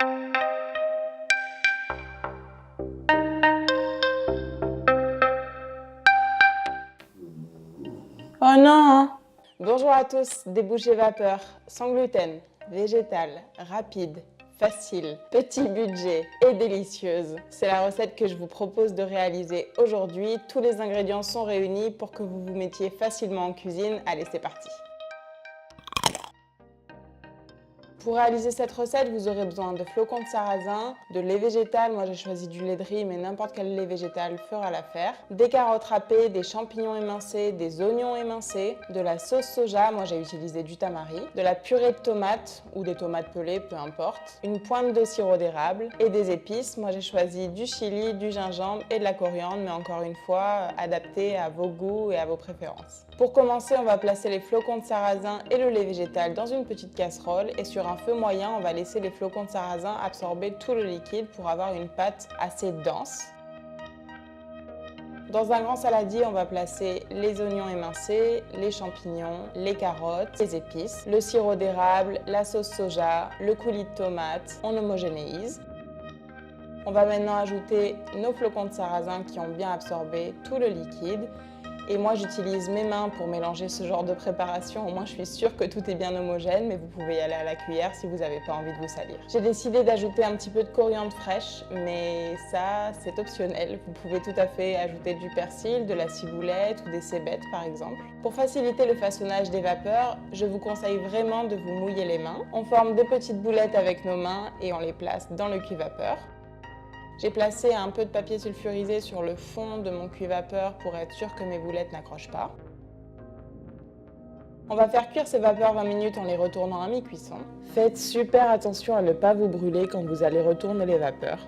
Oh non! Bonjour à tous, des bouchées vapeur, sans gluten, végétales, rapides, faciles, petit budget et délicieuses. C'est la recette que je vous propose de réaliser aujourd'hui. Tous les ingrédients sont réunis pour que vous vous mettiez facilement en cuisine. Allez, c'est parti! Pour réaliser cette recette, vous aurez besoin de flocons de sarrasin, de lait végétal, moi j'ai choisi du lait de riz, mais n'importe quel lait végétal fera l'affaire, des carottes râpées, des champignons émincés, des oignons émincés, de la sauce soja, moi j'ai utilisé du tamari, de la purée de tomates ou des tomates pelées, peu importe, une pointe de sirop d'érable et des épices. Moi j'ai choisi du chili, du gingembre et de la coriandre, mais encore une fois, adapté à vos goûts et à vos préférences. Pour commencer, on va placer les flocons de sarrasin et le lait végétal dans une petite casserole et sur un feu moyen, on va laisser les flocons de sarrasin absorber tout le liquide pour avoir une pâte assez dense. Dans un grand saladier, on va placer les oignons émincés, les champignons, les carottes, les épices, le sirop d'érable, la sauce soja, le coulis de tomate. On homogénéise. On va maintenant ajouter nos flocons de sarrasin qui ont bien absorbé tout le liquide. Et moi, j'utilise mes mains pour mélanger ce genre de préparation. Au moins, je suis sûre que tout est bien homogène, mais vous pouvez y aller à la cuillère si vous n'avez pas envie de vous salir. J'ai décidé d'ajouter un petit peu de coriandre fraîche, mais ça, c'est optionnel. Vous pouvez tout à fait ajouter du persil, de la ciboulette ou des cébettes, par exemple. Pour faciliter le façonnage des vapeurs, je vous conseille vraiment de vous mouiller les mains. On forme des petites boulettes avec nos mains et on les place dans le cuit-vapeur. J'ai placé un peu de papier sulfurisé sur le fond de mon cuit-vapeur pour être sûr que mes boulettes n'accrochent pas. On va faire cuire ces vapeurs 20 minutes en les retournant à mi-cuisson. Faites super attention à ne pas vous brûler quand vous allez retourner les vapeurs.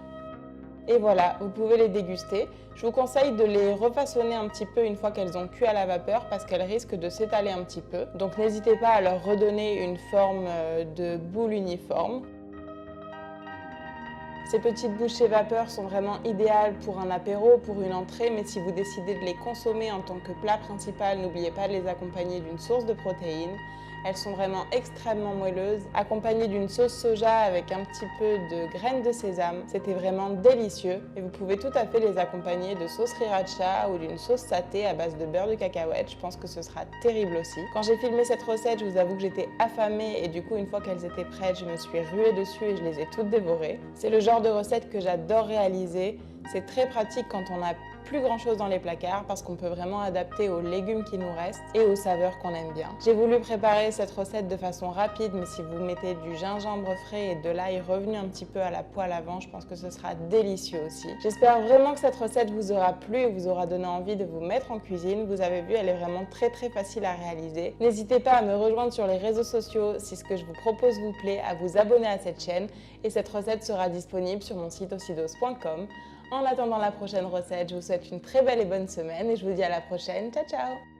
Et voilà, vous pouvez les déguster. Je vous conseille de les refaçonner un petit peu une fois qu'elles ont cuit à la vapeur parce qu'elles risquent de s'étaler un petit peu. Donc n'hésitez pas à leur redonner une forme de boule uniforme. Ces petites bouchées vapeur sont vraiment idéales pour un apéro, pour une entrée, mais si vous décidez de les consommer en tant que plat principal, n'oubliez pas de les accompagner d'une source de protéines. Elles sont vraiment extrêmement moelleuses, accompagnées d'une sauce soja avec un petit peu de graines de sésame. C'était vraiment délicieux et vous pouvez tout à fait les accompagner de sauce sriracha ou d'une sauce saté à base de beurre de cacahuète. Je pense que ce sera terrible aussi. Quand j'ai filmé cette recette, je vous avoue que j'étais affamée et du coup, une fois qu'elles étaient prêtes, je me suis ruée dessus et je les ai toutes dévorées. C'est le genre de recette que j'adore réaliser. C'est très pratique quand on n'a plus grand chose dans les placards parce qu'on peut vraiment adapter aux légumes qui nous restent et aux saveurs qu'on aime bien. J'ai voulu préparer cette recette de façon rapide, mais si vous mettez du gingembre frais et de l'ail revenu un petit peu à la poêle avant, je pense que ce sera délicieux aussi. J'espère vraiment que cette recette vous aura plu et vous aura donné envie de vous mettre en cuisine. Vous avez vu, elle est vraiment très facile à réaliser. N'hésitez pas à me rejoindre sur les réseaux sociaux si ce que je vous propose vous plaît, à vous abonner à cette chaîne et cette recette sera disponible sur mon site ocidos.com. En attendant la prochaine recette, je vous souhaite une très belle et bonne semaine et je vous dis à la prochaine. Ciao, ciao!